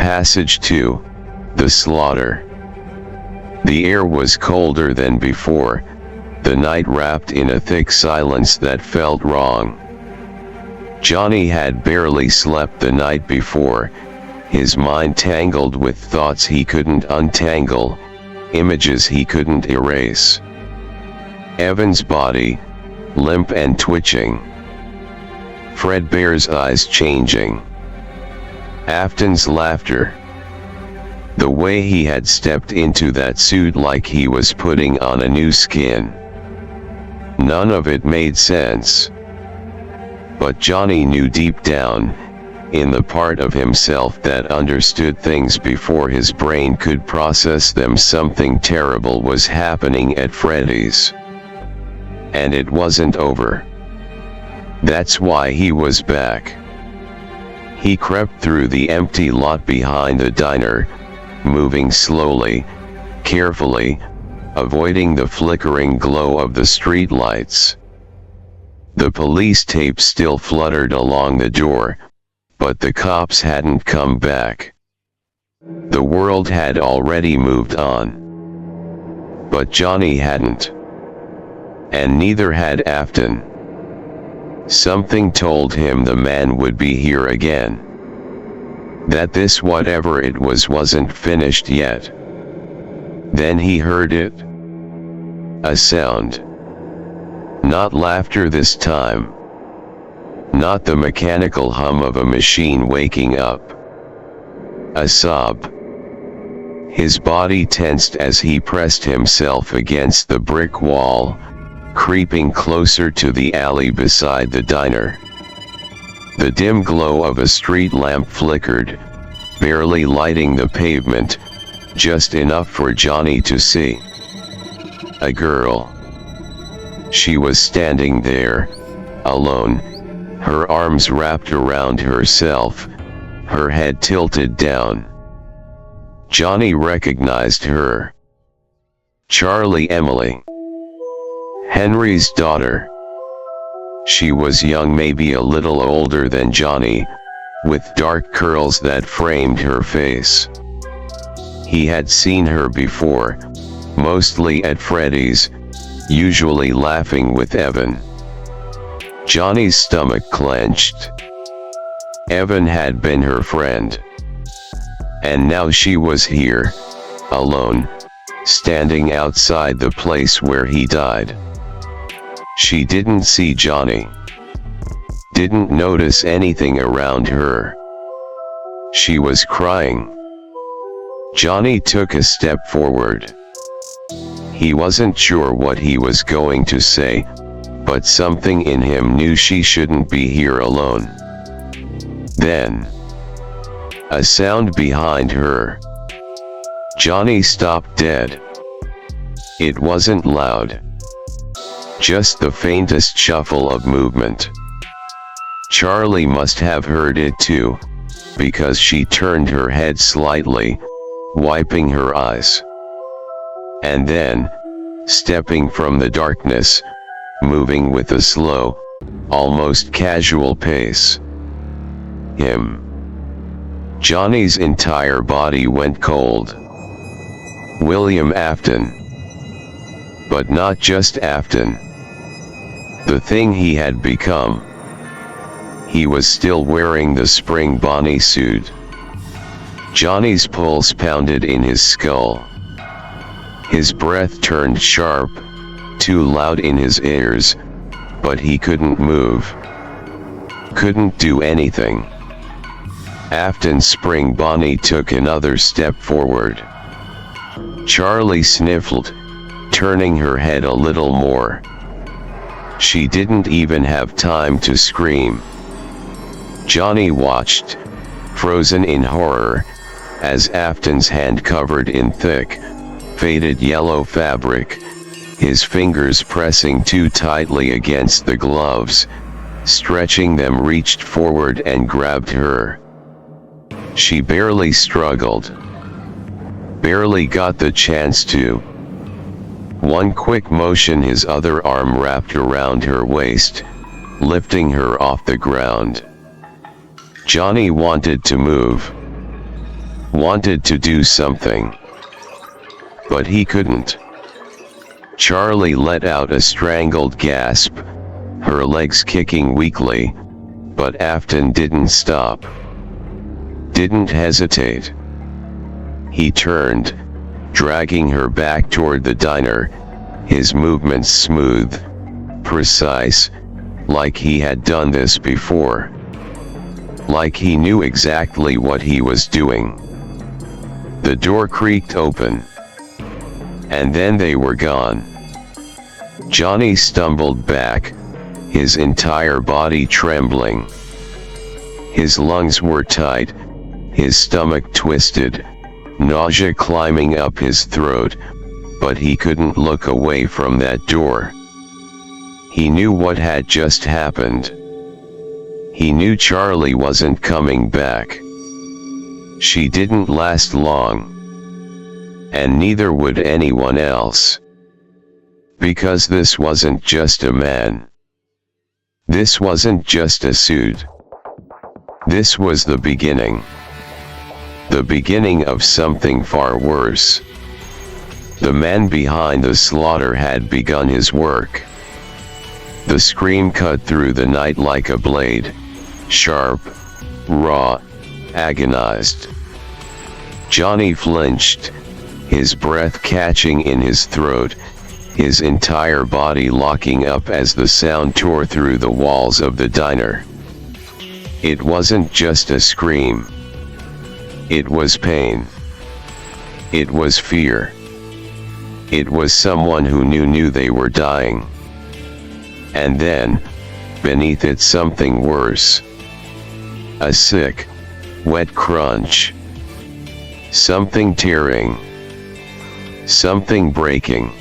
passage to the slaughter. The air was colder than before, the night wrapped in a thick silence that felt wrong. Johnny had barely slept the night before, his mind tangled with thoughts he couldn't untangle, images he couldn't erase. Evan's body, limp and twitching. Fredbear's eyes changing. Afton's laughter. The way he had stepped into that suit like he was putting on a new skin. None of it made sense. But Johnny knew deep down, in the part of himself that understood things before his brain could process them, something terrible was happening at Freddy's. And it wasn't over. That's why he was back. He crept through the empty lot behind the diner, moving slowly, carefully, avoiding the flickering glow of the street lights. The police tape still fluttered along the door, but the cops hadn't come back. The world had already moved on. But Johnny hadn't. And neither had Afton. Something told him the man would be here again. That this whatever it was wasn't finished yet. Then he heard it. A sound. Not laughter this time. Not the mechanical hum of a machine waking up. A sob. His body tensed as he pressed himself against the brick wall, creeping closer to the alley beside the diner. The dim glow of a street lamp flickered, barely lighting the pavement, just enough for Johnny to see. A girl. She was standing there, alone, her arms wrapped around herself, her head tilted down. Johnny recognized her. Charlie Emily. Henry's daughter. She was young, maybe a little older than Johnny, with dark curls that framed her face. He had seen her before, mostly at Freddy's, usually laughing with Evan. Johnny's stomach clenched. Evan had been her friend. And now she was here, alone, standing outside the place where he died. She didn't see Johnny. Didn't notice anything around her. She was crying. Johnny took a step forward. He wasn't sure what he was going to say, but something in him knew she shouldn't be here alone. Then, a sound behind her. Johnny stopped dead. It wasn't loud. Just the faintest shuffle of movement. Charlie must have heard it too, because she turned her head slightly, wiping her eyes. And then, stepping from the darkness, moving with a slow, almost casual pace. Him. Johnny's entire body went cold. William Afton. But not just Afton. The thing he had become. He was still wearing the spring Bonnie suit. Johnny's pulse pounded in his skull. His breath turned sharp, too loud in his ears, but he couldn't move. Couldn't do anything. Afton's spring Bonnie took another step forward. Charlie sniffled, turning her head a little more. She didn't even have time to scream. Johnny watched, frozen in horror, as Afton's hand covered in thick, faded yellow fabric, his fingers pressing too tightly against the gloves, stretching them, reached forward and grabbed her. She barely struggled. Barely got the chance to. One quick motion, his other arm wrapped around her waist, lifting her off the ground. Johnny wanted to move. wanted to do something. But he couldn't. Charlie let out a strangled gasp, her legs kicking weakly, but Afton didn't stop. Didn't hesitate. He turned, dragging her back toward the diner, his movements smooth, precise, like he had done this before. Like he knew exactly what he was doing. The door creaked open. And then they were gone. Johnny stumbled back, his entire body trembling. His lungs were tight, his stomach twisted, nausea climbing up his throat, but he couldn't look away from that door. He knew what had just happened. He knew Charlie wasn't coming back. She didn't last long. And neither would anyone else. Because this wasn't just a man. This wasn't just a suit. This was the beginning. The beginning of something far worse. The man behind the slaughter had begun his work. The scream cut through the night like a blade, sharp, raw, agonized. Johnny flinched, his breath catching in his throat, his entire body locking up as the sound tore through the walls of the diner. It wasn't just a scream. It was pain. It was fear. It was someone who knew they were dying. And then, beneath it something worse. A sick, wet crunch. Something tearing. Something breaking.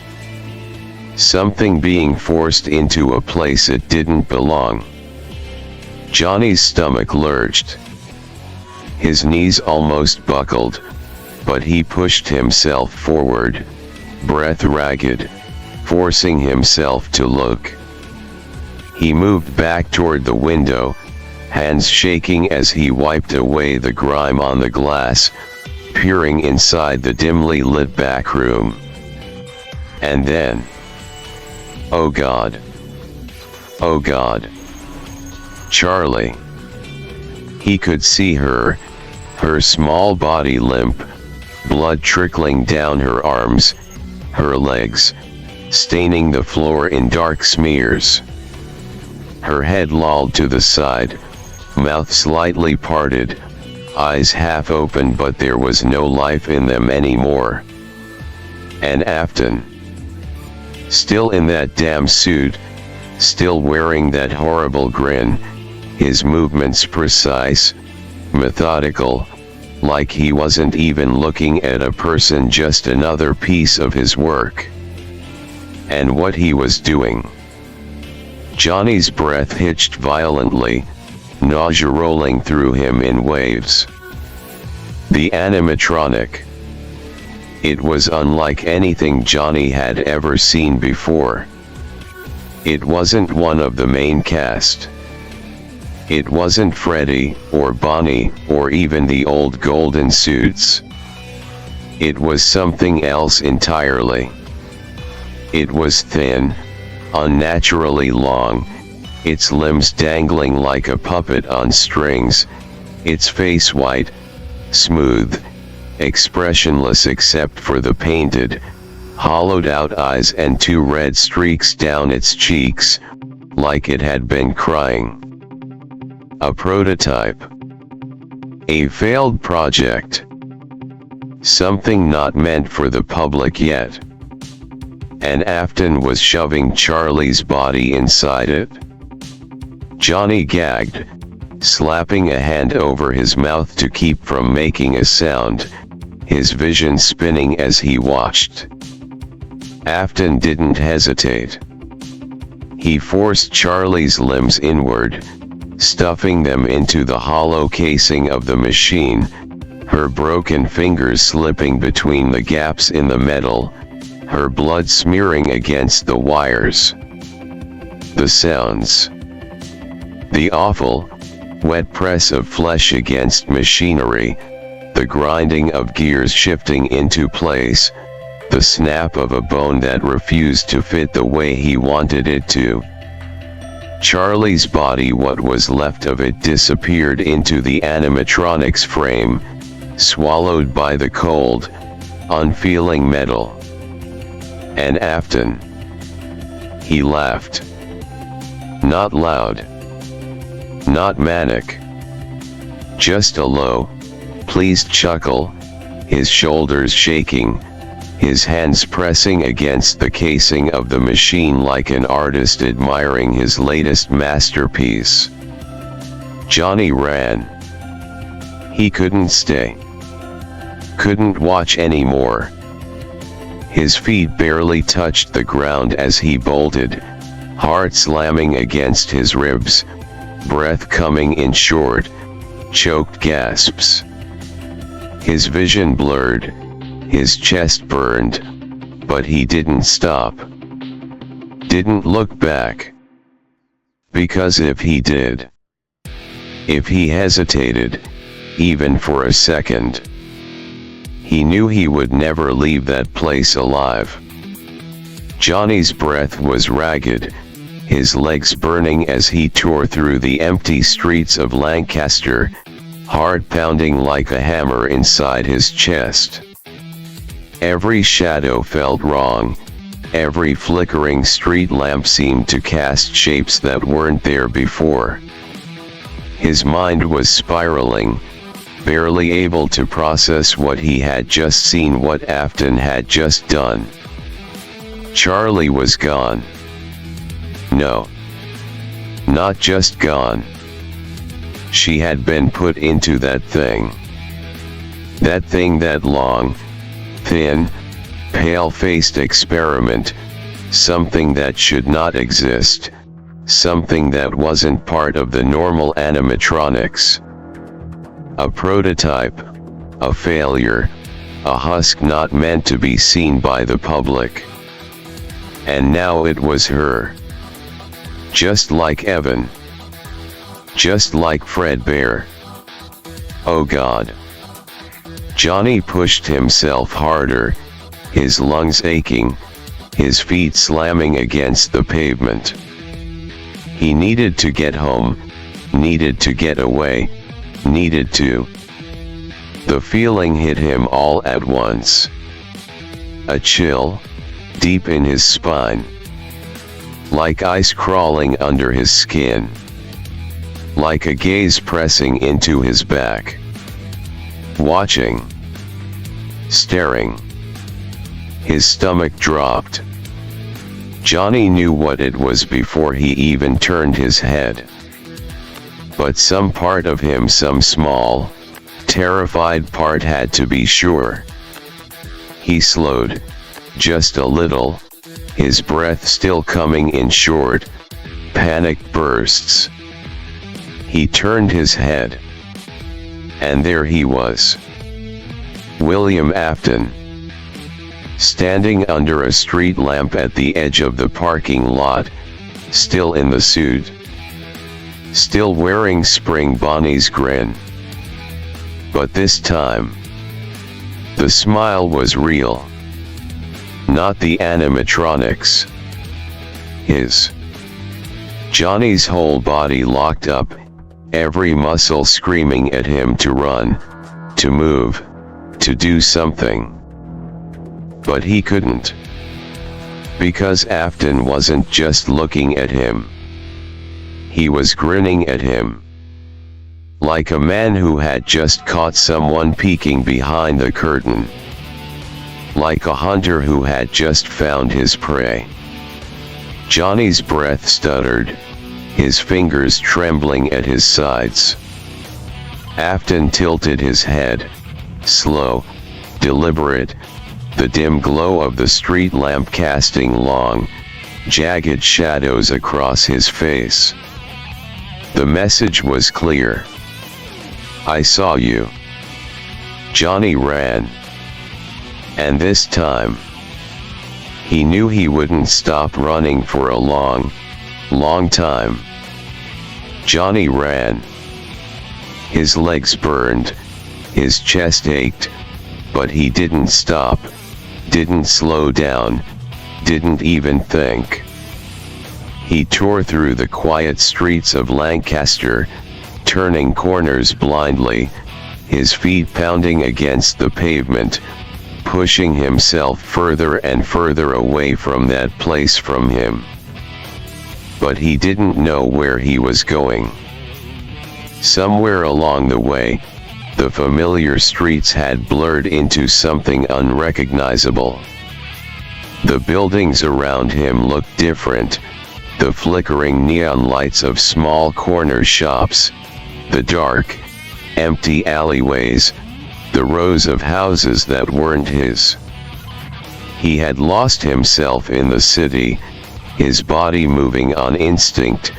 Something being forced into a place it didn't belong. Johnny's stomach lurched. His knees almost buckled, but he pushed himself forward, breath ragged, forcing himself to look. He moved back toward the window, hands shaking as he wiped away the grime on the glass, peering inside the dimly lit back room. And then, oh God! Oh God! Charlie! He could see her, her small body limp, blood trickling down her arms, her legs, staining the floor in dark smears. Her head lolled to the side, mouth slightly parted, eyes half open, but there was no life in them anymore. And Afton, still in that damn suit, still wearing that horrible grin, his movements precise, methodical, like he wasn't even looking at a person, just another piece of his work. And what he was doing. Johnny's breath hitched violently, nausea rolling through him in waves. The animatronic. It was unlike anything Johnny had ever seen before. It wasn't one of the main cast. It wasn't Freddy, or Bonnie, or even the old golden suits. It was something else entirely. It was thin, unnaturally long, its limbs dangling like a puppet on strings, its face white, smooth, expressionless except for the painted, hollowed-out eyes and two red streaks down its cheeks, like it had been crying. A prototype. A failed project. Something not meant for the public yet. And Afton was shoving Charlie's body inside it. Johnny gagged, slapping a hand over his mouth to keep from making a sound, his vision spinning as he watched. Afton didn't hesitate. He forced Charlie's limbs inward, stuffing them into the hollow casing of the machine, her broken fingers slipping between the gaps in the metal, her blood smearing against the wires. The sounds. The awful, wet press of flesh against machinery, the grinding of gears shifting into place, the snap of a bone that refused to fit the way he wanted it to. Charlie's body, what was left of it, disappeared into the animatronic's frame, swallowed by the cold, unfeeling metal. And Afton. He laughed. Not loud. Not manic. Just a low, pleased chuckle, his shoulders shaking, his hands pressing against the casing of the machine like an artist admiring his latest masterpiece. Johnny ran. He couldn't stay. Couldn't watch anymore. His feet barely touched the ground as he bolted, heart slamming against his ribs, breath coming in short, choked gasps. His vision blurred, his chest burned, but he didn't stop. Didn't look back. Because if he did, if he hesitated, even for a second, he knew he would never leave that place alive. Johnny's breath was ragged, his legs burning as he tore through the empty streets of Lancaster, heart pounding like a hammer inside his chest. Every shadow felt wrong, every flickering street lamp seemed to cast shapes that weren't there before. His mind was spiraling, barely able to process what he had just seen, what Afton had just done. Charlie was gone. No. Not just gone. She had been put into that thing. That long, thin, pale-faced experiment, something that should not exist, something that wasn't part of the normal animatronics. A prototype, a failure, a husk not meant to be seen by the public. And now it was her. Just like Evan. Just like Fredbear. Oh God. Johnny pushed himself harder, his lungs aching, his feet slamming against the pavement. He needed to get home, needed to get away, needed to. The feeling hit him all at once. A chill, deep in his spine. Like ice crawling under his skin. Like a gaze pressing into his back. Watching. Staring. His stomach dropped. Johnny knew what it was before he even turned his head. But some part of him, some small, terrified part, had to be sure. He slowed, just a little, his breath still coming in short, panicked bursts. He turned his head. And there he was. William Afton. Standing under a street lamp at the edge of the parking lot, still in the suit. Still wearing Spring Bonnie's grin. But this time, the smile was real. Not the animatronics. His. Johnny's whole body locked up, every muscle screaming at him to run, to move, to do something. But he couldn't. Because Afton wasn't just looking at him. He was grinning at him. Like a man who had just caught someone peeking behind the curtain. Like a hunter who had just found his prey. Johnny's breath stuttered, his fingers trembling at his sides. Afton tilted his head, slow, deliberate, the dim glow of the street lamp casting long, jagged shadows across his face. The message was clear. I saw you. Johnny ran. And this time, he knew he wouldn't stop running for a long, long time. Johnny ran. His legs burned, His chest ached, but he didn't stop, didn't slow down, didn't even think. He tore through the quiet streets of Lancaster, turning corners blindly, his feet pounding against the pavement, pushing himself further and further away from that place from him. But he didn't know where he was going. Somewhere along the way, the familiar streets had blurred into something unrecognizable. The buildings around him looked different, the flickering neon lights of small corner shops, the dark, empty alleyways, the rows of houses that weren't his. He had lost himself in the city, his body moving on instinct,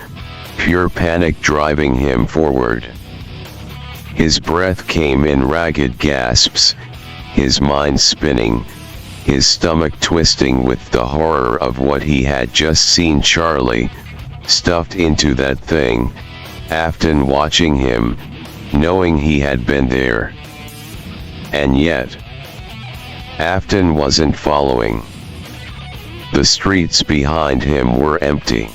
pure panic driving him forward. His breath came in ragged gasps, his mind spinning, his stomach twisting with the horror of what he had just seen. Charlie, stuffed into that thing, Afton watching him, knowing he had been there. And yet, Afton wasn't following. The streets behind him were empty.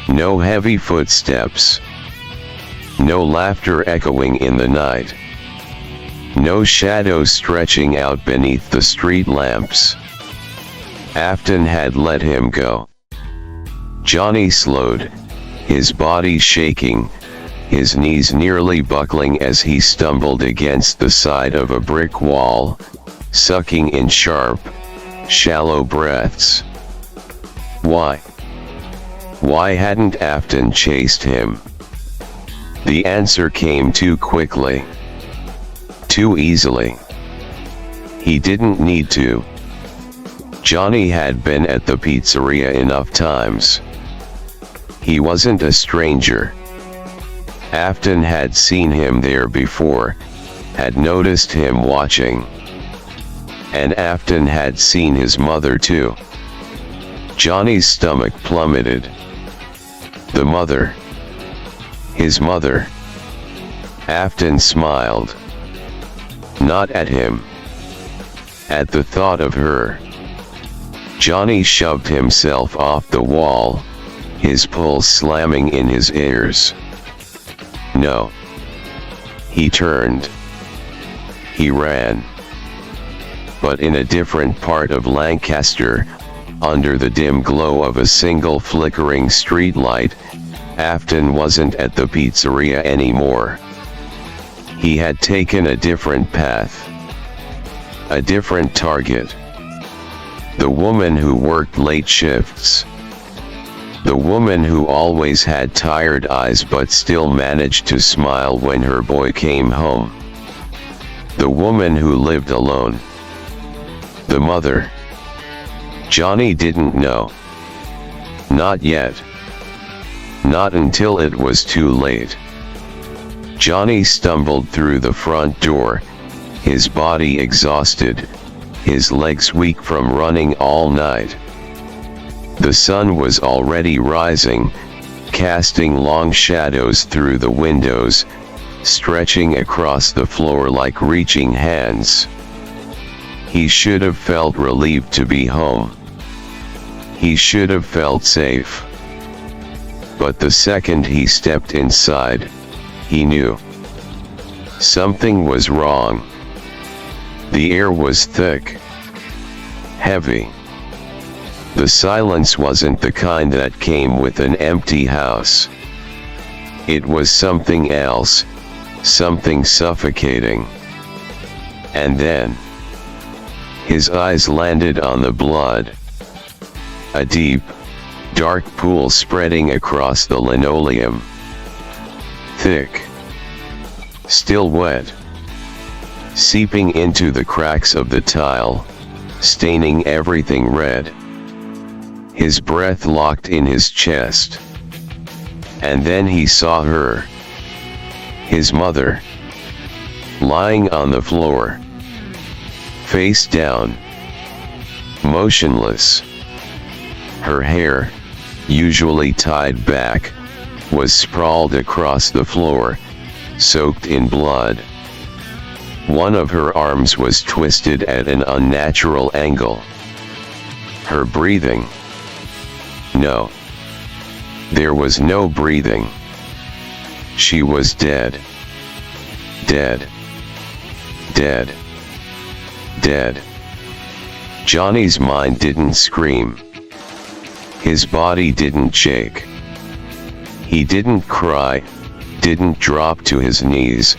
No heavy footsteps. No laughter echoing in the night. No shadows stretching out beneath the street lamps. Afton had let him go. Johnny slowed, his body shaking, his knees nearly buckling as he stumbled against the side of a brick wall, sucking in sharp, shallow breaths. Why? Why hadn't Afton chased him? The answer came too quickly. Too easily. He didn't need to. Johnny had been at the pizzeria enough times. He wasn't a stranger. Afton had seen him there before, had noticed him watching. And Afton had seen his mother too. Johnny's stomach plummeted. The mother. His mother. Afton smiled. Not at him. At the thought of her. Johnny shoved himself off the wall, his pulse slamming in his ears. No. He turned. He ran. But in a different part of Lancaster, under the dim glow of a single flickering street light, Afton wasn't at the pizzeria anymore. He had taken a different path. A different target. The woman who worked late shifts. The woman who always had tired eyes but still managed to smile when her boy came home. The woman who lived alone. The mother. Johnny didn't know. Not yet. Not until it was too late. Johnny stumbled through the front door, his body exhausted, his legs weak from running all night. The sun was already rising, casting long shadows through the windows, stretching across the floor like reaching hands. He should have felt relieved to be home. He should have felt safe. But the second he stepped inside, he knew. Something was wrong. The air was thick. Heavy. The silence wasn't the kind that came with an empty house. It was something else, something suffocating. And then, his eyes landed on the blood. A deep, dark pool spreading across the linoleum. Thick. Still wet. Seeping into the cracks of the tile, staining everything red. His breath locked in his chest. And then he saw her. His mother. Lying on the floor. Face down. Motionless. Her hair, usually tied back, was sprawled across the floor, soaked in blood. One of her arms was twisted at an unnatural angle. Her breathing. No. There was no breathing. She was dead. Dead. Dead. Dead. Johnny's mind didn't scream. His body didn't shake. He didn't cry, didn't drop to his knees,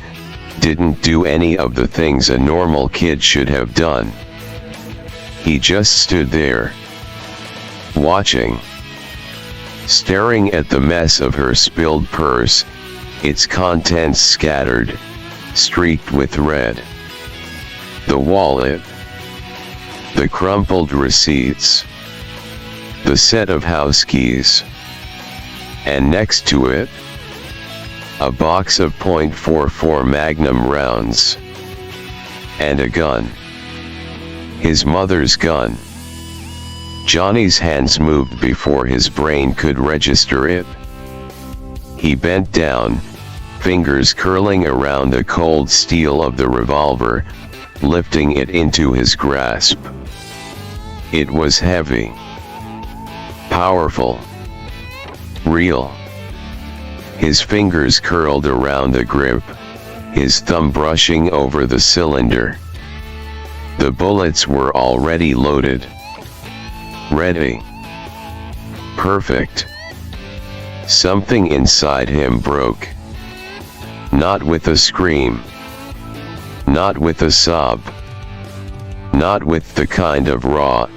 didn't do any of the things a normal kid should have done. He just stood there, watching, staring at the mess of her spilled purse, its contents scattered, streaked with red. The wallet, the crumpled receipts, the set of house keys, and next to it, a box of .44 Magnum rounds, and a gun. His mother's gun. Johnny's hands moved before his brain could register it. He bent down, fingers curling around the cold steel of the revolver, lifting it into his grasp. It was heavy, powerful, real. His fingers curled around the grip, his thumb brushing over the cylinder. The bullets were already loaded. Ready. Perfect. Something inside him broke. Not with a scream. Not with a sob. Not with the kind of raw,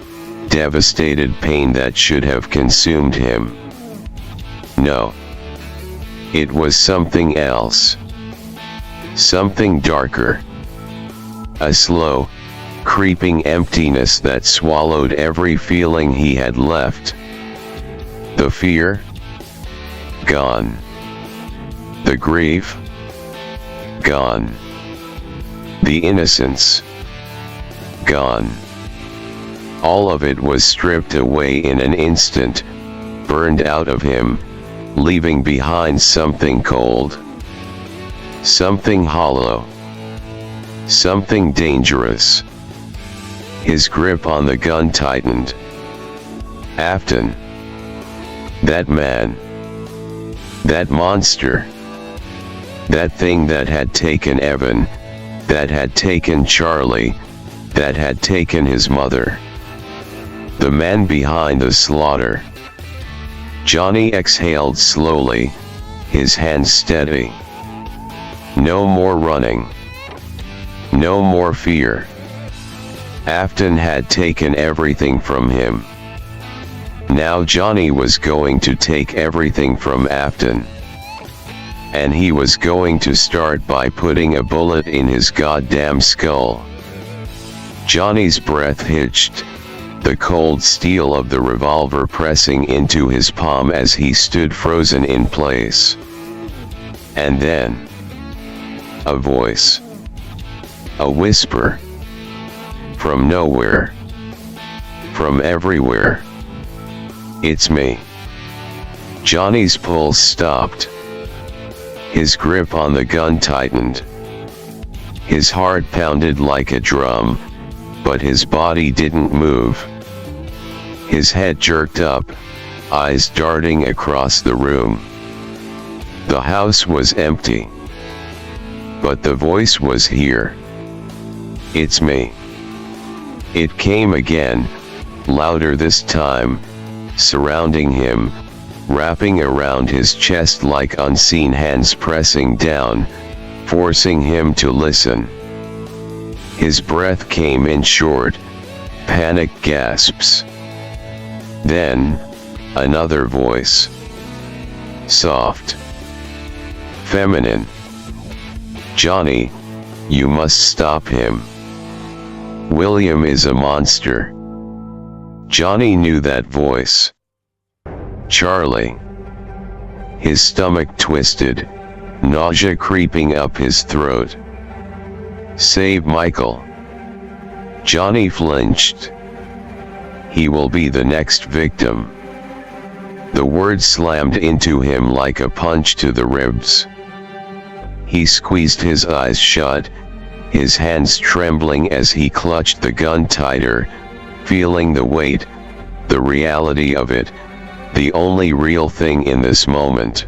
devastated pain that should have consumed him. No. It was something else. Something darker. A slow, creeping emptiness that swallowed every feeling he had left. The fear? Gone. The grief? Gone. The innocence? Gone. All of it was stripped away in an instant, burned out of him, leaving behind something cold. Something hollow. Something dangerous. His grip on the gun tightened. Afton. That man. That monster. That thing that had taken Evan, that had taken Charlie, that had taken his mother. The man behind the slaughter. Johnny exhaled slowly, his hands steady. No more running. No more fear. Afton had taken everything from him. Now Johnny was going to take everything from Afton. And he was going to start by putting a bullet in his goddamn skull. Johnny's breath hitched, the cold steel of the revolver pressing into his palm as he stood frozen in place. And then, a voice. A whisper. From nowhere. From everywhere. It's me. Johnny's pulse stopped. His grip on the gun tightened. His heart pounded like a drum, but his body didn't move. His head jerked up, eyes darting across the room. The house was empty. But the voice was here. It's me. It came again, louder this time, surrounding him, wrapping around his chest like unseen hands pressing down, forcing him to listen. His breath came in short, panic gasps. Then, another voice. Soft. Feminine. Johnny, you must stop him. William is a monster. Johnny knew that voice. Charlie. His stomach twisted, nausea creeping up his throat. Save Michael. Johnny flinched. He will be the next victim. The word slammed into him like a punch to the ribs. He squeezed his eyes shut, his hands trembling as he clutched the gun tighter, feeling the weight, the reality of it, the only real thing in this moment.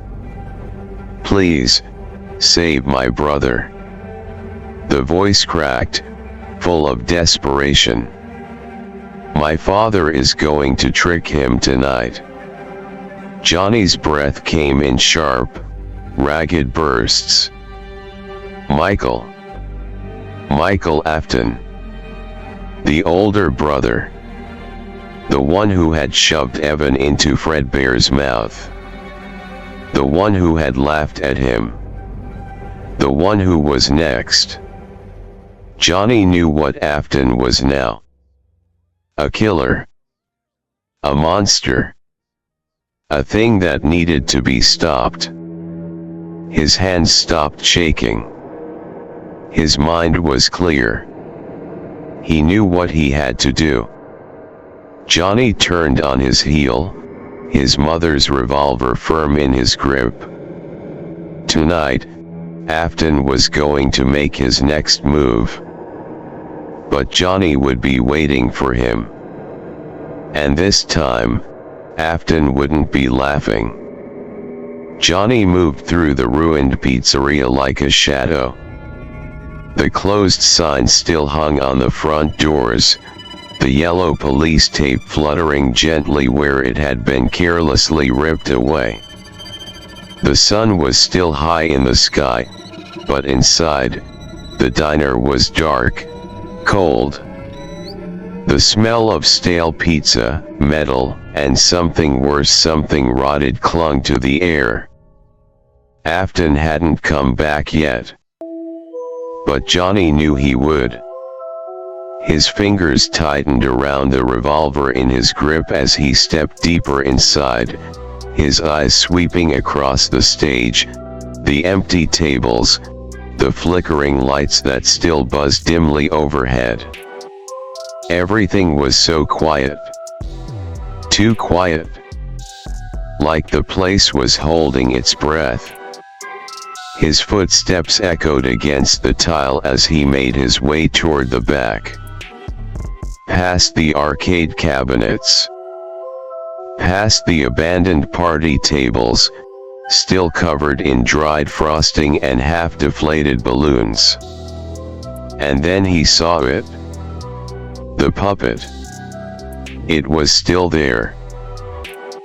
"Please, save my brother." The voice cracked, full of desperation. "My father is going to trick him tonight." Johnny's breath came in sharp, ragged bursts. Michael Afton. The older brother. The one who had shoved Evan into Fredbear's mouth. The one who had laughed at him. The one who was next. Johnny knew what Afton was now. A killer. A monster. A thing that needed to be stopped. His hands stopped shaking. His mind was clear. He knew what he had to do. Johnny turned on his heel, his mother's revolver firm in his grip. Tonight, Afton was going to make his next move. But Johnny would be waiting for him. And this time, Afton wouldn't be laughing. Johnny moved through the ruined pizzeria like a shadow. The closed sign still hung on the front doors, the yellow police tape fluttering gently where it had been carelessly ripped away. The sun was still high in the sky, but inside, the diner was dark, cold. The smell of stale pizza, metal, and something worse, something rotted, clung to the air. Afton hadn't come back yet. But Johnny knew he would. His fingers tightened around the revolver in his grip as he stepped deeper inside, his eyes sweeping across the stage, the empty tables, the flickering lights that still buzzed dimly overhead. Everything was so quiet. Too quiet. Like the place was holding its breath. His footsteps echoed against the tile as he made his way toward the back. Past the arcade cabinets. Past the abandoned party tables, still covered in dried frosting and half-deflated balloons. And then he saw it. The puppet. It was still there.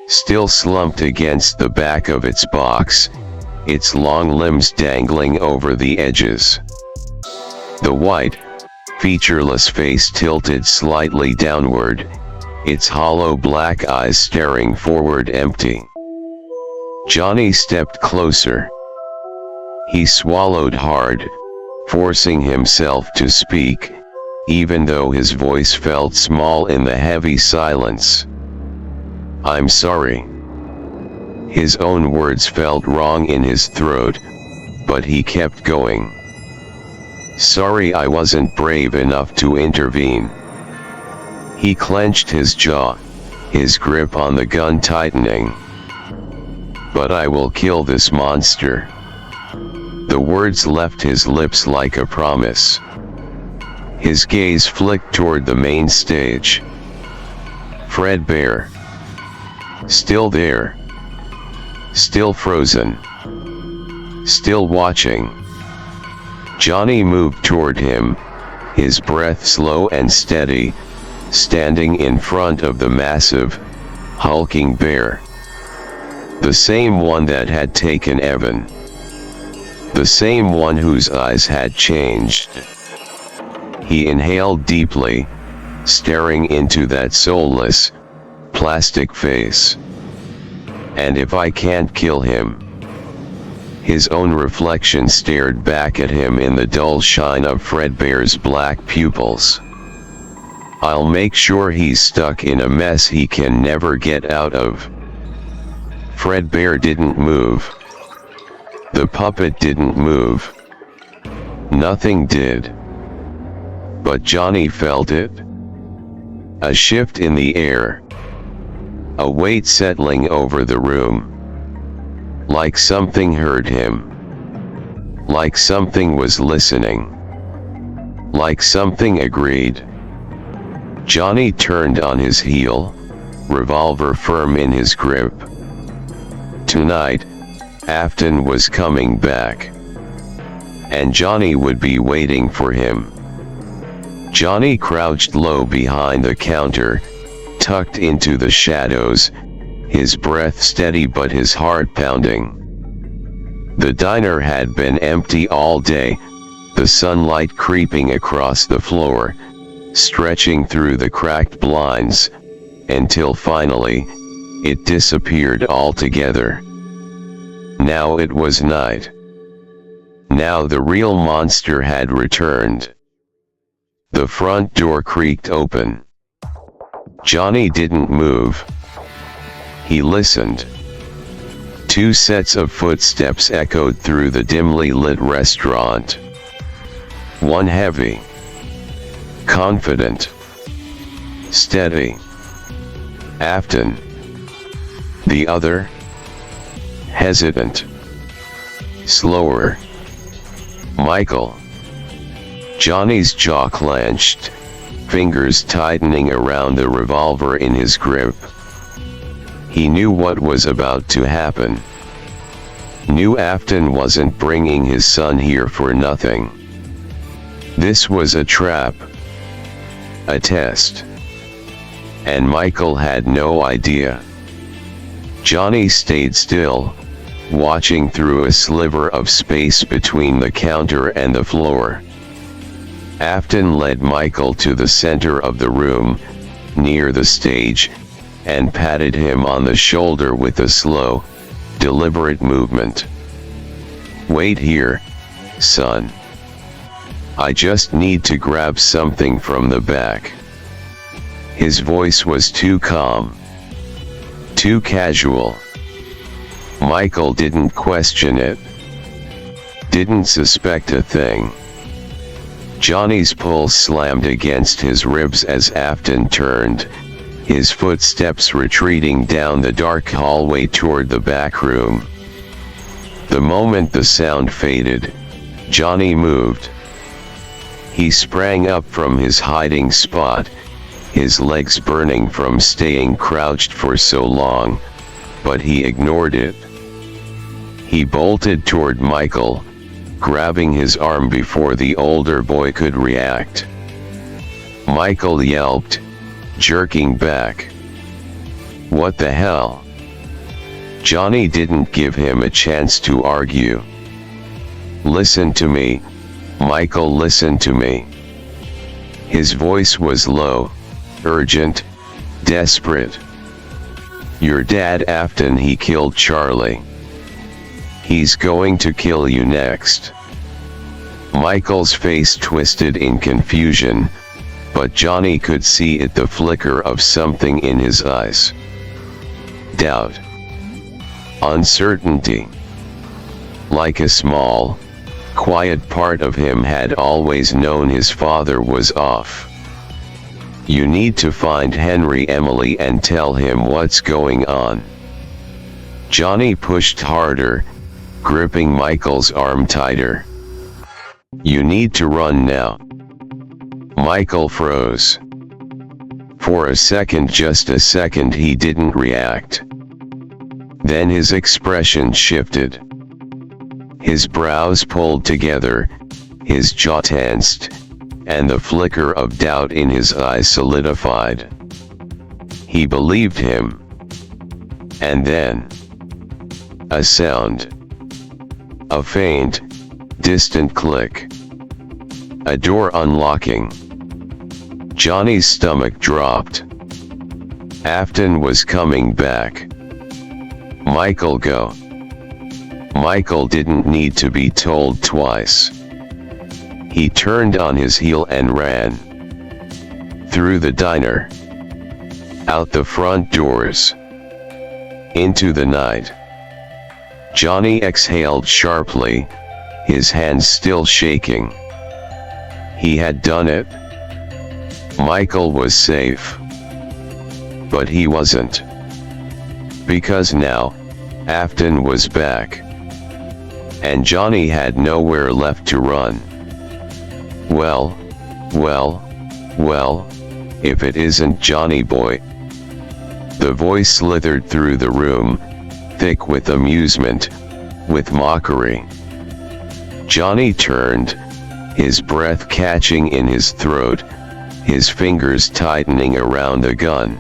Still slumped against the back of its box, its long limbs dangling over the edges. The white, featureless face tilted slightly downward, its hollow black eyes staring forward empty. Johnny stepped closer. He swallowed hard, forcing himself to speak, even though his voice felt small in the heavy silence. "I'm sorry." His own words felt wrong in his throat, but he kept going. "Sorry I wasn't brave enough to intervene." He clenched his jaw, his grip on the gun tightening. "But I will kill this monster." The words left his lips like a promise. His gaze flicked toward the main stage. Fredbear. Still there. Still frozen. Still watching. Johnny moved toward him, his breath slow and steady, standing in front of the massive, hulking bear. The same one that had taken Evan. The same one whose eyes had changed. He inhaled deeply, staring into that soulless, plastic face. "And if I can't kill him?" His own reflection stared back at him in the dull shine of Fredbear's black pupils. "I'll make sure he's stuck in a mess he can never get out of." Fredbear didn't move. The puppet didn't move. Nothing did. But Johnny felt it. A shift in the air. A weight settling over the room. Like something heard him. Like something was listening. like something agreed. Johnny turned on his heel, revolver firm in his grip. Tonight, Afton was coming back. And Johnny would be waiting for him. Johnny crouched low behind the counter, tucked into the shadows, his breath steady but his heart pounding. The diner had been empty all day, the sunlight creeping across the floor, stretching through the cracked blinds, until finally, it disappeared altogether. Now it was night. Now the real monster had returned. The front door creaked open. Johnny didn't move. He listened. 2 sets of footsteps echoed through the dimly lit restaurant. One heavy, confident, steady. Afton. The other, hesitant, slower. Michael. Johnny's jaw clenched, fingers tightening around the revolver in his grip. He knew what was about to happen. Knew Afton wasn't bringing his son here for nothing. This was a trap. A test. And Michael had no idea. Johnny stayed still, watching through a sliver of space between the counter and the floor. Afton led Michael to the center of the room, near the stage, and patted him on the shoulder with a slow, deliberate movement. "Wait here, son. I just need to grab something from the back." His voice was too calm, too casual. Michael didn't question it. Didn't suspect a thing. Johnny's pulse slammed against his ribs as Afton turned, his footsteps retreating down the dark hallway toward the back room. The moment the sound faded, Johnny moved. He sprang up from his hiding spot, his legs burning from staying crouched for so long, but he ignored it. He bolted toward Michael, grabbing his arm before the older boy could react. Michael yelped, jerking back. "What the hell?" Johnny didn't give him a chance to argue. "Listen to me, Michael, listen to me." His voice was low, urgent, desperate. "Your dad Afton, he killed Charlie. He's going to kill you next." Michael's face twisted in confusion, but Johnny could see it, the flicker of something in his eyes. Doubt. Uncertainty. Like a small, quiet part of him had always known his father was off. "You need to find Henry, Emily, and tell him what's going on." Johnny pushed harder, gripping Michael's arm tighter. "You need to run now." Michael froze. For a second, just a second, he didn't react. Then his expression shifted. His brows pulled together, his jaw tensed, and the flicker of doubt in his eyes solidified. He believed him. And then, a sound. A faint, distant click. A door unlocking. Johnny's stomach dropped. Afton was coming back. Michael, go. Michael didn't need to be told twice. He turned on his heel and ran. Through the diner. Out the front doors. Into the night. Johnny exhaled sharply, his hands still shaking. He had done it. Michael was safe. But he wasn't. Because now, Afton was back. And Johnny had nowhere left to run. Well, Well, if it isn't Johnny boy." The voice slithered through the room, thick with amusement, with mockery. Johnny turned, his breath catching in his throat, his fingers tightening around the gun.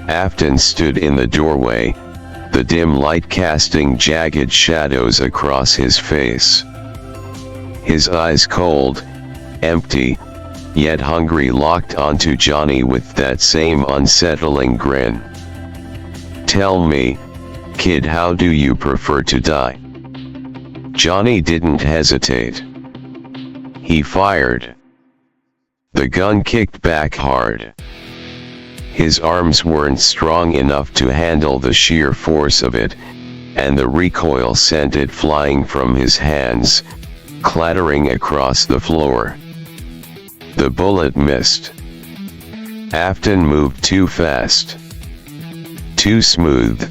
Afton stood in the doorway, the dim light casting jagged shadows across his face. His eyes cold, empty, yet hungry, locked onto Johnny with that same unsettling grin. "Tell me, kid, how do you prefer to die?" Johnny didn't hesitate. He fired. The gun kicked back hard. His arms weren't strong enough to handle the sheer force of it, and the recoil sent it flying from his hands, clattering across the floor. The bullet missed. Afton moved too fast. Too smooth.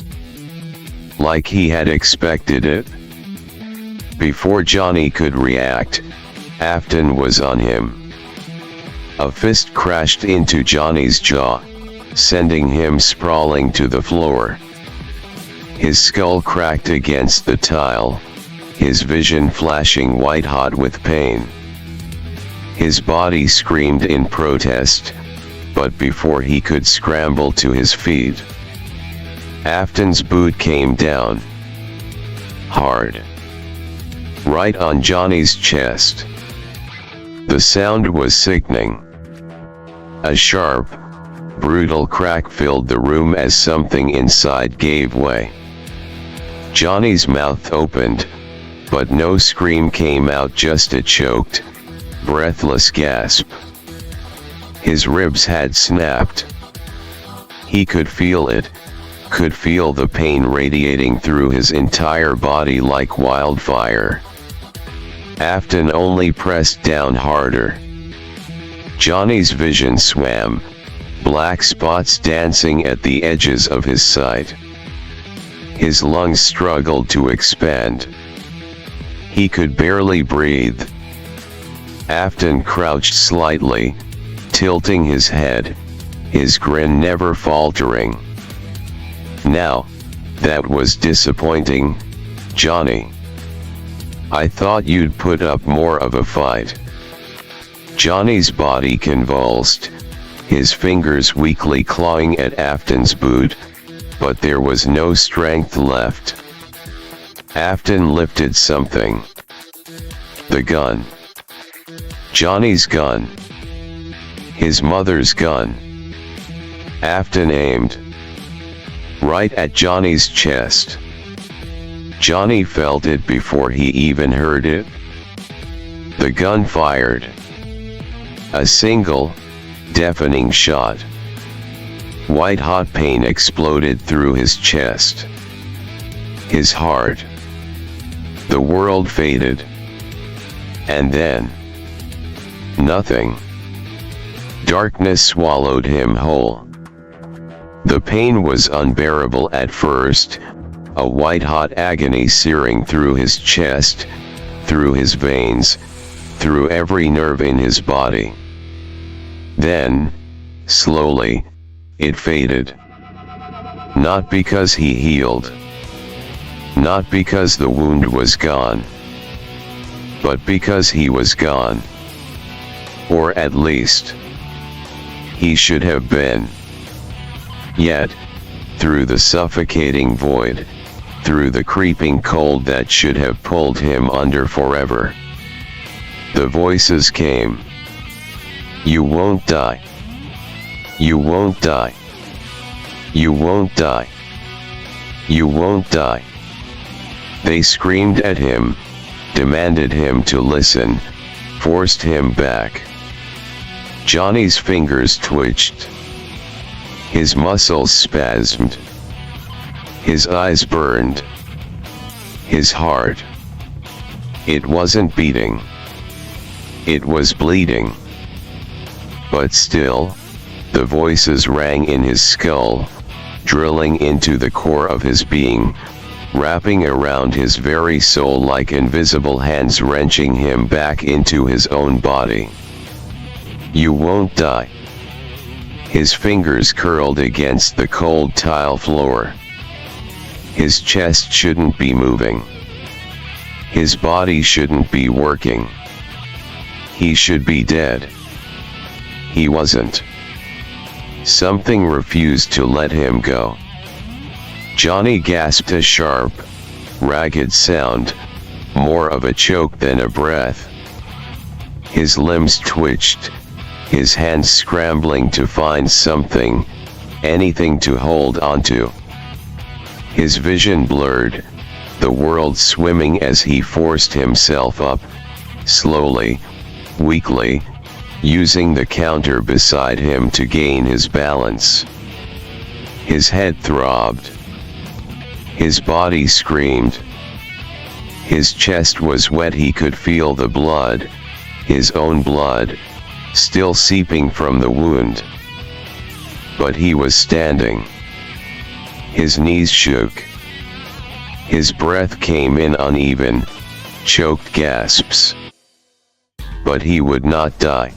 Like he had expected it. Before Johnny could react, Afton was on him. A fist crashed into Johnny's jaw, sending him sprawling to the floor. His skull cracked against the tile, his vision flashing white-hot with pain. His body screamed in protest, but before he could scramble to his feet, Afton's boot came down. Hard. Right on Johnny's chest. The sound was sickening. A sharp, brutal crack filled the room as something inside gave way. Johnny's mouth opened, but no scream came out, just a choked, breathless gasp. His ribs had snapped. He could feel it, could feel the pain radiating through his entire body like wildfire. Afton only pressed down harder. Johnny's vision swam, black spots dancing at the edges of his sight. His lungs struggled to expand. He could barely breathe. Afton crouched slightly, tilting his head, his grin never faltering. "Now, that was disappointing, Johnny. I thought you'd put up more of a fight." Johnny's body convulsed, his fingers weakly clawing at Afton's boot, but there was no strength left. Afton lifted something. The gun. Johnny's gun. His mother's gun. Afton aimed. Right at Johnny's chest. Johnny felt it before he even heard it. The gun fired. A single, deafening shot. White-hot pain exploded through his chest. His heart. The world faded. And then, nothing. Darkness swallowed him whole. The pain was unbearable at first, a white-hot agony searing through his chest, through his veins, through every nerve in his body. Then, slowly, it faded. Not because he healed. Not because the wound was gone. But because he was gone. Or at least, he should have been. Yet, through the suffocating void, through the creeping cold that should have pulled him under forever, the voices came. "You won't die. You won't die. You won't die. You won't die." They screamed at him, demanded him to listen, forced him back. Johnny's fingers twitched. His muscles spasmed. His eyes burned. His heart. It wasn't beating. It was bleeding. But still, the voices rang in his skull, drilling into the core of his being, wrapping around his very soul like invisible hands wrenching him back into his own body. You won't die. His fingers curled against the cold tile floor. His chest shouldn't be moving. His body shouldn't be working. He should be dead. He wasn't. Something refused to let him go. Johnny gasped a sharp, ragged sound, more of a choke than a breath. His limbs twitched, his hands scrambling to find something, anything to hold onto. His vision blurred, the world swimming as he forced himself up, slowly, weakly, using the counter beside him to gain his balance. His head throbbed. His body screamed. His chest was wet, he could feel the blood, his own blood, still seeping from the wound. But he was standing. His knees shook. His breath came in uneven, choked gasps. But he would not die.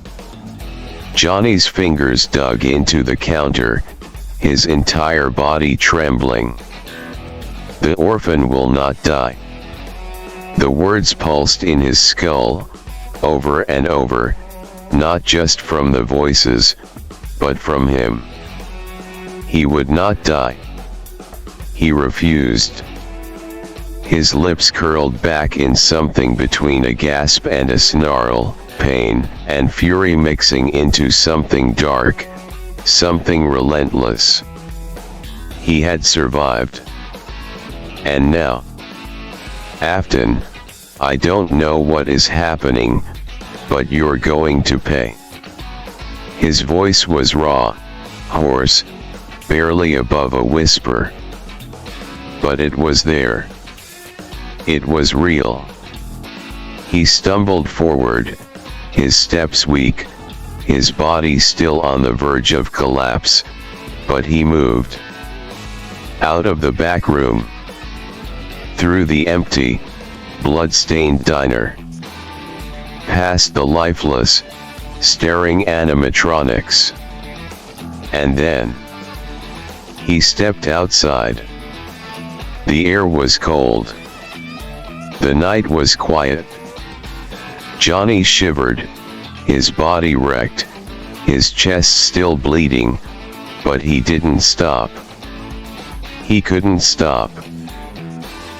Johnny's fingers dug into the counter, his entire body trembling. The orphan will not die. The words pulsed in his skull, over and over, not just from the voices, but from him. He would not die. He refused. His lips curled back in something between a gasp and a snarl, pain and fury mixing into something dark, something relentless. He had survived. And now, Afton, I don't know what is happening, but you're going to pay. His voice was raw, hoarse, barely above a whisper. But it was there. It was real. He stumbled forward, his steps weak, his body still on the verge of collapse, but he moved. Out of the back room. Through the empty, blood-stained diner. Past the lifeless, staring animatronics. And then, he stepped outside. The air was cold. The night was quiet. Johnny shivered, his body wrecked, his chest still bleeding, but he didn't stop. He couldn't stop.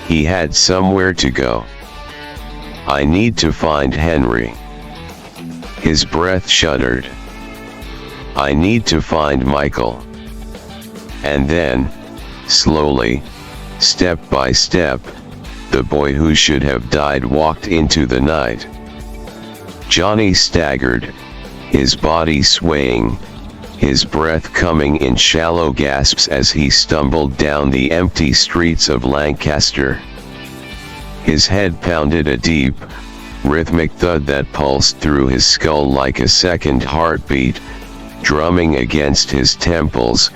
He had somewhere to go. I need to find Henry. His breath shuddered. I need to find Michael. And then, slowly, step by step, the boy who should have died walked into the night. Johnny staggered, his body swaying, his breath coming in shallow gasps as he stumbled down the empty streets of Lancaster. His head pounded a deep, rhythmic thud that pulsed through his skull like a second heartbeat, drumming against his temples,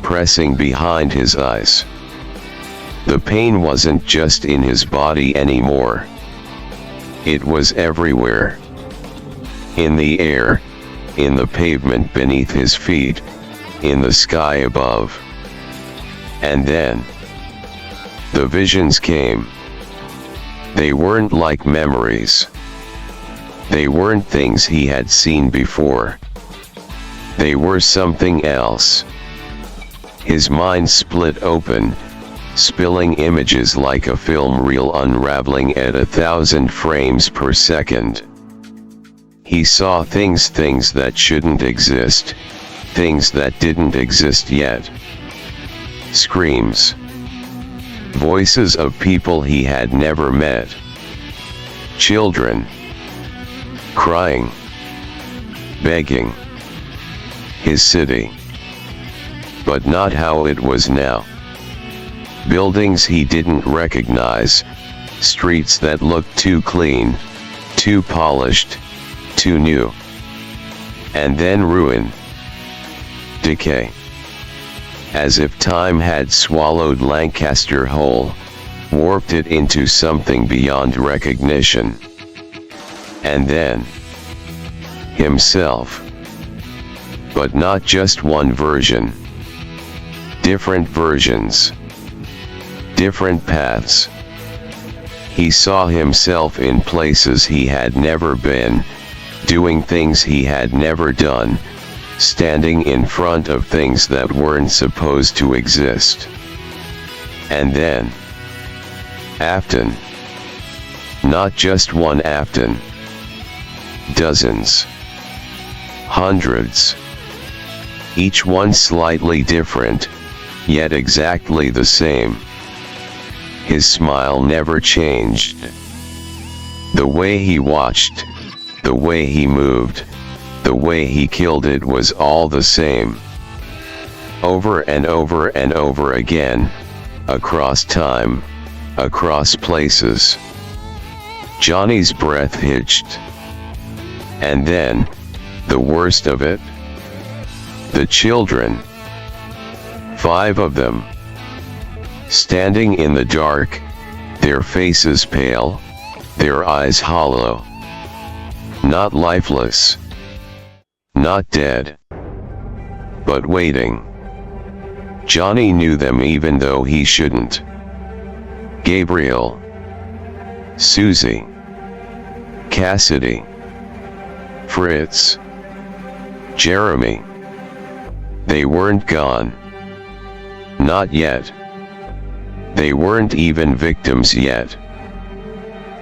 pressing behind his eyes. The pain wasn't just in his body anymore. It was everywhere. In the air, in the pavement beneath his feet, in the sky above. And then, the visions came. They weren't like memories. They weren't things he had seen before. They were something else. His mind split open, spilling images like a film reel unraveling at 1,000 frames per second. He saw things that shouldn't exist, things that didn't exist yet. Screams. Voices of people he had never met. Children. Crying. Begging. His city. But not how it was now. Buildings he didn't recognize, streets that looked too clean, too polished, too new. And then ruin. Decay. As if time had swallowed Lancaster whole, warped it into something beyond recognition. And then, himself. but not just one version. Different versions. Different paths. He saw himself in places he had never been, doing things he had never done, standing in front of things that weren't supposed to exist. And then, Afton. Not just one Afton. Dozens. Hundreds. Each one slightly different, yet exactly the same. His smile never changed. The way he watched, the way he moved, the way he killed it was all the same. Over and over and over again, across time, across places. Johnny's breath hitched. And then, the worst of it? The children. 5 of them. Standing in the dark, their faces pale, their eyes hollow. Not lifeless. Not dead. But waiting. Johnny knew them even though he shouldn't. Gabriel. Susie. Cassidy. Fritz. Jeremy. They weren't gone. Not yet. They weren't even victims yet.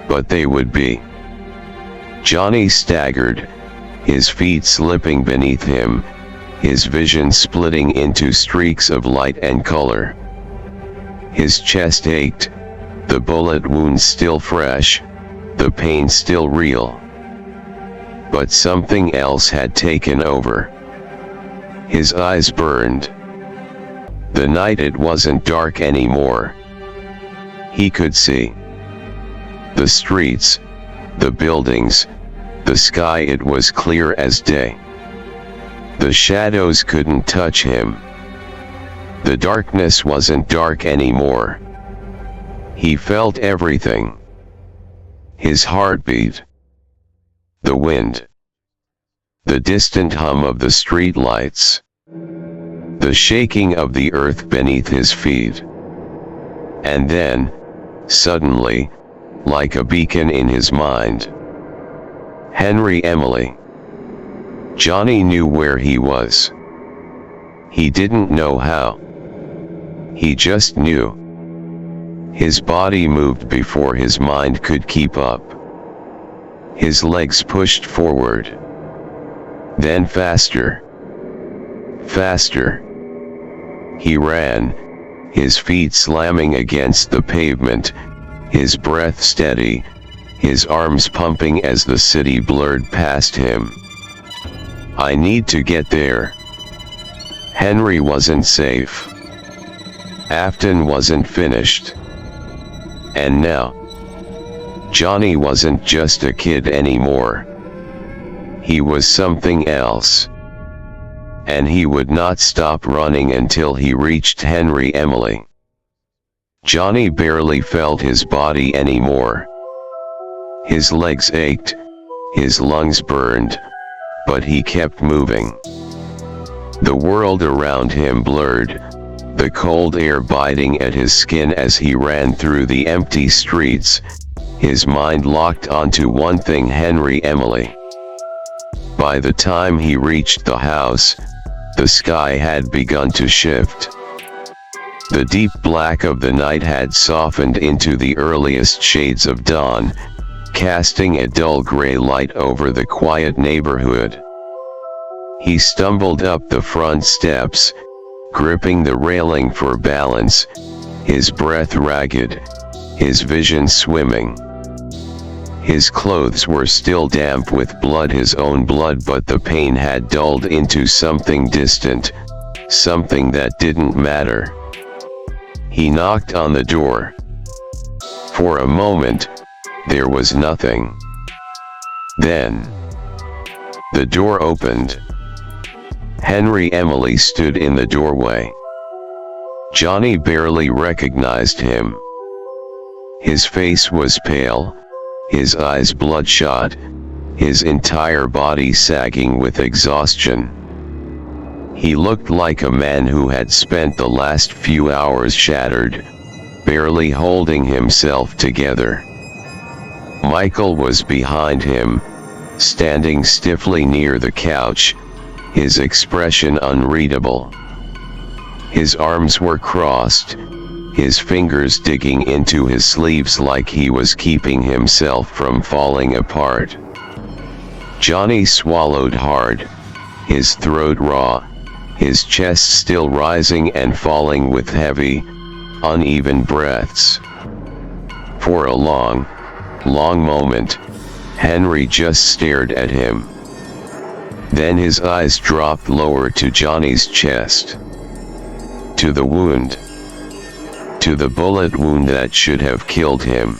But they would be. Johnny staggered, his feet slipping beneath him, his vision splitting into streaks of light and color. His chest ached, the bullet wounds still fresh, the pain still real. But something else had taken over. His eyes burned. The night, it wasn't dark anymore. He could see. The streets, the buildings, the sky, it was clear as day. The shadows couldn't touch him. The darkness wasn't dark anymore. He felt everything. His heartbeat. The wind. The distant hum of the street lights. The shaking of the earth beneath his feet. And then, suddenly, like a beacon in his mind. Henry Emily. Johnny knew where he was. He didn't know how. He just knew. His body moved before his mind could keep up. His legs pushed forward. Then faster. Faster. He ran, his feet slamming against the pavement, his breath steady, his arms pumping as the city blurred past him. I need to get there. Henry wasn't safe. Afton wasn't finished. And now, Johnny wasn't just a kid anymore. He was something else. And he would not stop running until he reached Henry Emily. Johnny barely felt his body anymore. His legs ached, his lungs burned, but he kept moving. The world around him blurred, the cold air biting at his skin as he ran through the empty streets, his mind locked onto one thing: Henry Emily. By the time he reached the house, the sky had begun to shift. The deep black of the night had softened into the earliest shades of dawn, casting a dull gray light over the quiet neighborhood. He stumbled up the front steps, gripping the railing for balance, his breath ragged, his vision swimming. His clothes were still damp with blood, his own blood, but the pain had dulled into something distant, something that didn't matter. He knocked on the door. For a moment, there was nothing. Then, the door opened. Henry Emily stood in the doorway. Johnny barely recognized him. His face was pale, his eyes bloodshot, his entire body sagging with exhaustion. He looked like a man who had spent the last few hours shattered, barely holding himself together. Michael was behind him, standing stiffly near the couch, his expression unreadable. His arms were crossed, his fingers digging into his sleeves like he was keeping himself from falling apart. Johnny swallowed hard, his throat raw, his chest still rising and falling with heavy, uneven breaths. For a long moment, Henry just stared at him. Then his eyes dropped lower to Johnny's chest. To the wound. To the bullet wound that should have killed him.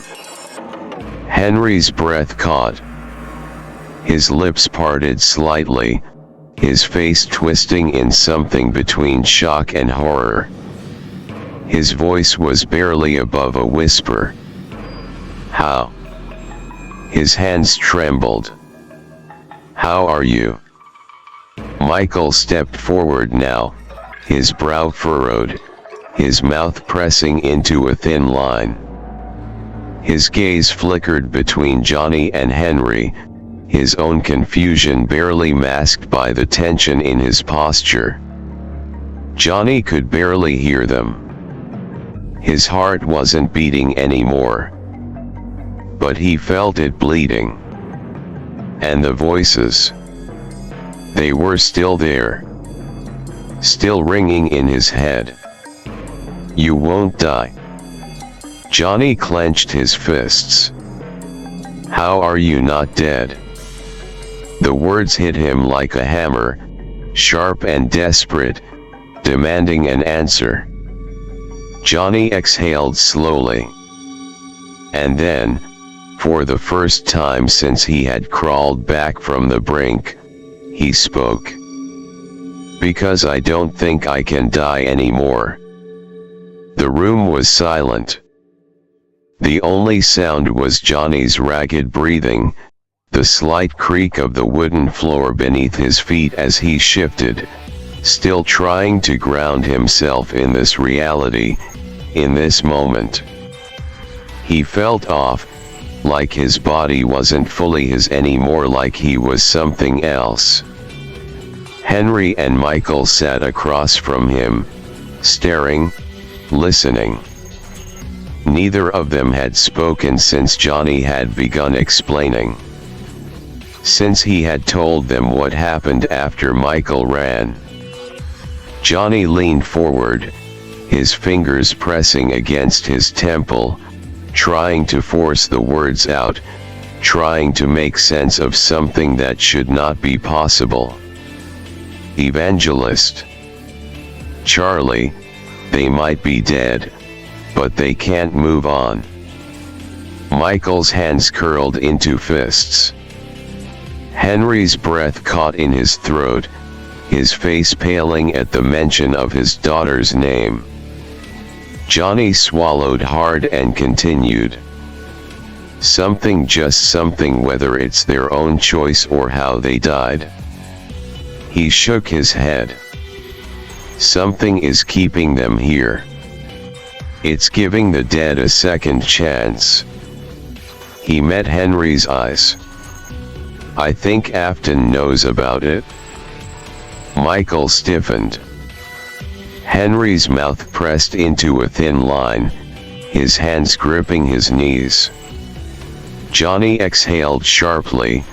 Henry's breath caught. His lips parted slightly, his face twisting in something between shock and horror. His voice was barely above a whisper. "How?" His hands trembled. "How are you?" Michael stepped forward now, his brow furrowed, his mouth pressing into a thin line. His gaze flickered between Johnny and Henry, his own confusion barely masked by the tension in his posture. Johnny could barely hear them. His heart wasn't beating anymore. But he felt it bleeding. And the voices. They were still there. Still ringing in his head. "You won't die." Johnny clenched his fists. "How are you not dead?" The words hit him like a hammer, sharp and desperate, demanding an answer. Johnny exhaled slowly. And then, for the first time since he had crawled back from the brink, he spoke. "Because I don't think I can die anymore." The room was silent. The only sound was Johnny's ragged breathing, the slight creak of the wooden floor beneath his feet as he shifted, still trying to ground himself in this reality, in this moment. He felt off, like his body wasn't fully his anymore, like he was something else. Henry and Michael sat across from him, staring, listening. Neither of them had spoken since Johnny had begun explaining. Since he had told them what happened after Michael ran. Johnny leaned forward, his fingers pressing against his temple, trying to force the words out, trying to make sense of something that should not be possible. "Evangelist. Charlie, they might be dead, but they can't move on." Michael's hands curled into fists. Henry's breath caught in his throat, his face paling at the mention of his daughter's name. Johnny swallowed hard and continued. "Something, just something, whether it's their own choice or how they died." He shook his head. "Something is keeping them here. It's giving the dead a second chance." He met Henry's eyes. "I think Afton knows about it." Michael stiffened. Henry's mouth pressed into a thin line, his hands gripping his knees. Johnny exhaled sharply,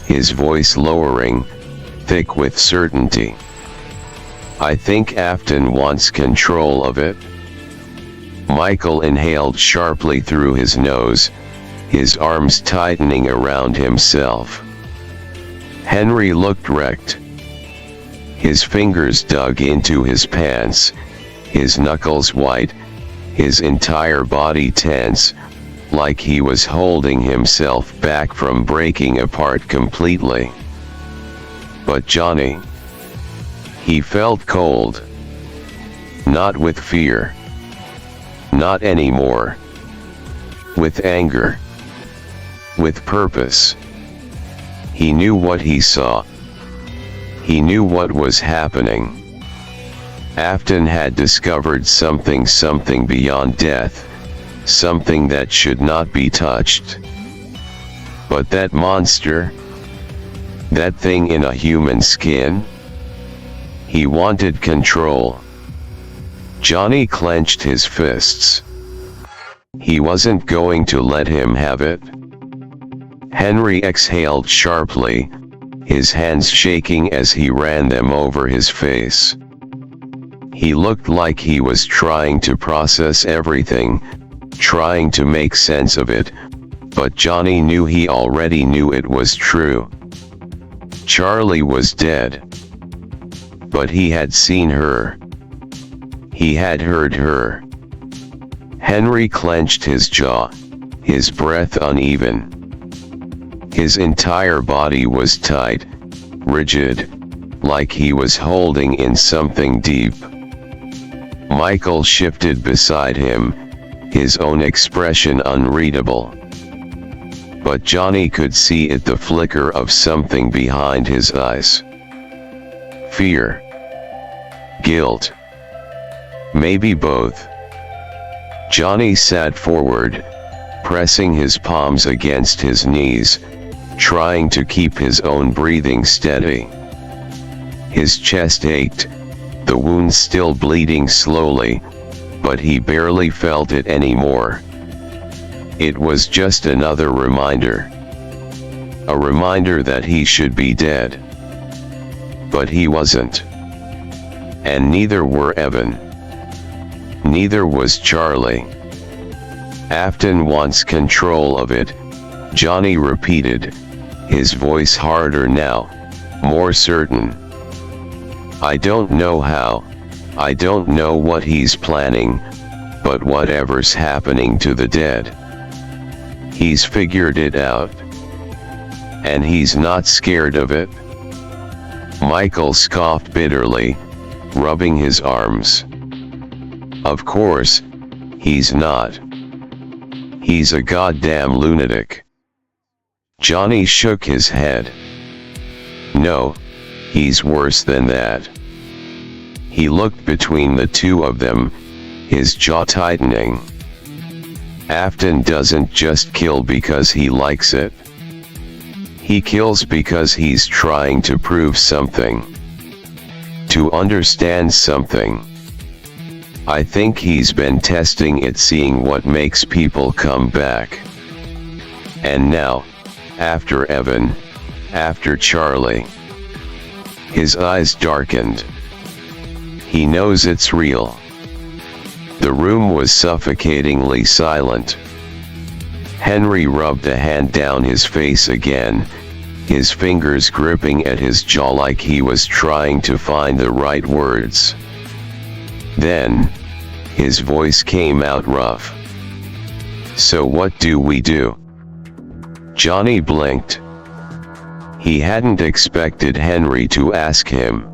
his voice lowering, thick with certainty. "I think Afton wants control of it." Michael inhaled sharply through his nose, his arms tightening around himself. Henry looked wrecked. His fingers dug into his pants, his knuckles white, his entire body tense, like he was holding himself back from breaking apart completely. But Johnny, he felt cold. Not with fear. Not anymore. With anger. With purpose. He knew what he saw. He knew what was happening. Afton had discovered something beyond death, something that should not be touched. But that monster? That thing in a human skin? He wanted control. Johnny clenched his fists. He wasn't going to let him have it. Henry exhaled sharply, his hands shaking as he ran them over his face. He looked like he was trying to process everything, trying to make sense of it, but Johnny knew he already knew it was true. Charlie was dead. But he had seen her. He had heard her. Henry clenched his jaw, his breath uneven. His entire body was tight, rigid, like he was holding in something deep. Michael shifted beside him, his own expression unreadable. But Johnny could see it, the flicker of something behind his eyes. Fear. Guilt. Maybe both. Johnny sat forward, pressing his palms against his knees, trying to keep his own breathing steady. His chest ached, the wound still bleeding slowly, but he barely felt it anymore. It was just another reminder. A reminder that he should be dead. But he wasn't. And neither were Evan. Neither was Charlie. Afton wants control of it, Johnny repeated, his voice harder now, more certain. I don't know how, I don't know what he's planning, but whatever's happening to the dead, he's figured it out. And he's not scared of it. Michael scoffed bitterly, rubbing his arms. Of course, he's not. He's a goddamn lunatic. Johnny shook his head. No, he's worse than that. He looked between the two of them, his jaw tightening. Afton doesn't just kill because he likes it. He kills because he's trying to prove something. To understand something. I think he's been testing it, seeing what makes people come back. And now, after Evan, after Charlie. His eyes darkened. He knows it's real. The room was suffocatingly silent. Henry rubbed a hand down his face again, his fingers gripping at his jaw like he was trying to find the right words. Then, his voice came out rough. So what do we do? Johnny blinked. He hadn't expected Henry to ask him.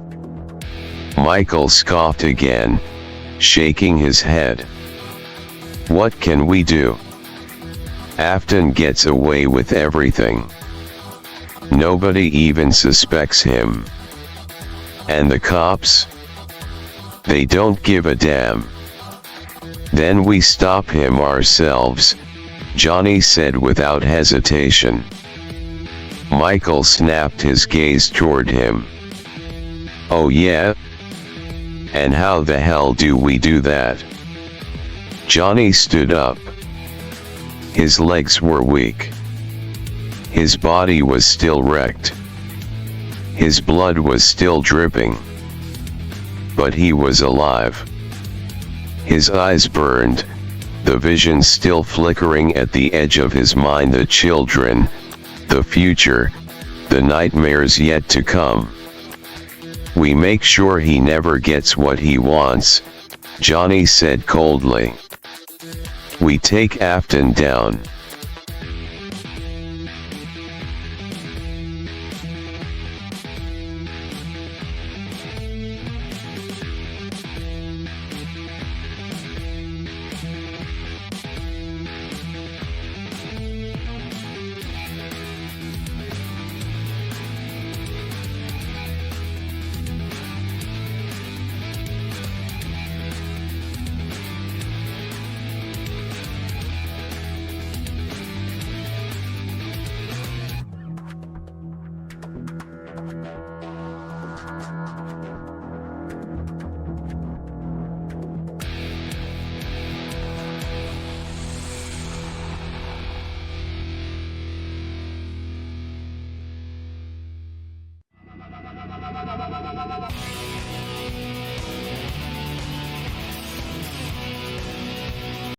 Michael scoffed again, shaking his head. What can we do? Afton gets away with everything. Nobody even suspects him. And the cops? They don't give a damn. Then we stop him ourselves, Johnny said without hesitation. Michael snapped his gaze toward him. Oh yeah? And how the hell do we do that? Johnny stood up. His legs were weak. His body was still wrecked. His blood was still dripping. But he was alive. His eyes burned, the vision still flickering at the edge of his mind, the children, the future, the nightmares yet to come. We make sure he never gets what he wants, Johnny said coldly. We take Afton down.